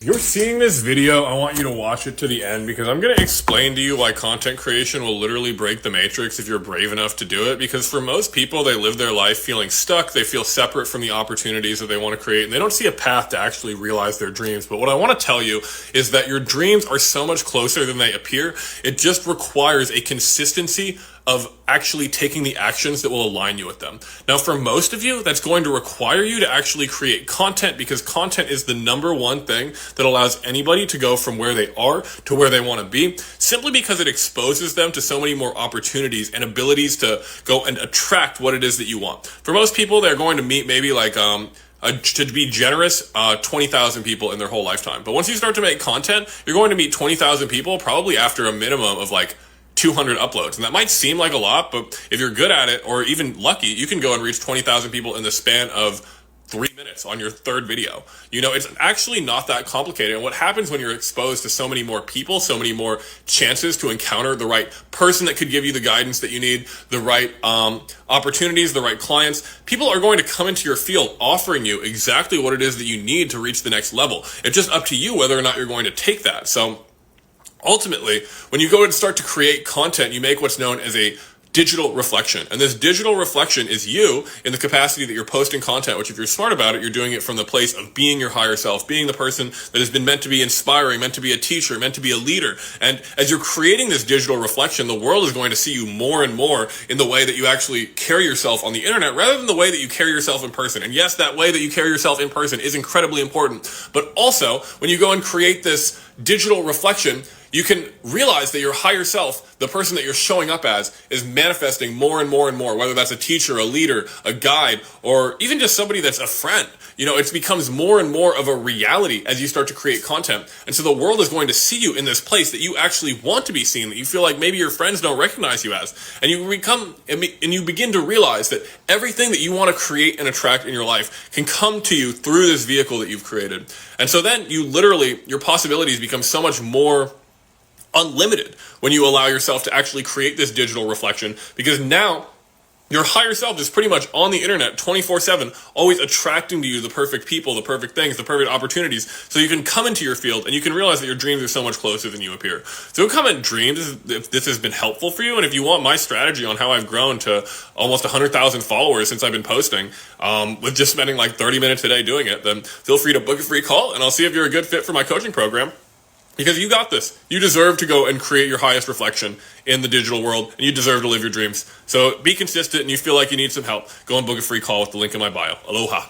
If you're seeing this video, I want you to watch it to the end because I'm going to explain to you why content creation will literally break the matrix if you're brave enough to do it. Because for most people, they live their life feeling stuck. They feel separate from the opportunities that they want to create, and they don't see a path to actually realize their dreams. But what I want to tell you is that your dreams are so much closer than they appear. It just requires a consistency of actually taking the actions that will align you with them. Now, for most of you, that's going to require you to actually create content, because content is the number one thing that allows anybody to go from where they are to where they want to be, simply because it exposes them to so many more opportunities and abilities to go and attract what it is that you want. For most people, they're going to meet maybe to be generous, 20,000 people in their whole lifetime. But once you start to make content, you're going to meet 20,000 people probably after a minimum of 200 uploads. And that might seem like a lot, but if you're good at it, or even lucky, you can go and reach 20,000 people in the span of 3 minutes on your third video. It's actually not that complicated. And what happens when you're exposed to so many more people, so many more chances to encounter the right person that could give you the guidance that you need, the right opportunities, the right clients, people are going to come into your field offering you exactly what it is that you need to reach the next level. It's just up to you whether or not you're going to take that. So ultimately, when you go and start to create content, you make what's known as a digital reflection. And this digital reflection is you in the capacity that you're posting content, which if you're smart about it, you're doing it from the place of being your higher self, being the person that has been meant to be inspiring, meant to be a teacher, meant to be a leader. And as you're creating this digital reflection, the world is going to see you more and more in the way that you actually carry yourself on the internet rather than the way that you carry yourself in person. And yes, that way that you carry yourself in person is incredibly important. But also, when you go and create this digital reflection, you can realize that your higher self, the person that you're showing up as, is manifesting more and more and more, whether that's a teacher, a leader, a guide, or even just somebody that's a friend. It becomes more and more of a reality as you start to create content. And so the world is going to see you in this place that you actually want to be seen, that you feel like maybe your friends don't recognize you as. And you begin to realize that everything that you want to create and attract in your life can come to you through this vehicle that you've created. And so then your possibilities become so much more unlimited when you allow yourself to actually create this digital reflection, because now your higher self is pretty much on the internet 24/7, always attracting to you the perfect people, the perfect things, the perfect opportunities. So you can come into your field and you can realize that your dreams are so much closer than you appear. So comment dreams if this has been helpful for you. And if you want my strategy on how I've grown to almost 100,000 followers since I've been posting, with just spending 30 minutes a day doing it, then feel free to book a free call and I'll see if you're a good fit for my coaching program. Because you got this. You deserve to go and create your highest reflection in the digital world, and you deserve to live your dreams. So be consistent, and you feel like you need some help, go and book a free call with the link in my bio. Aloha.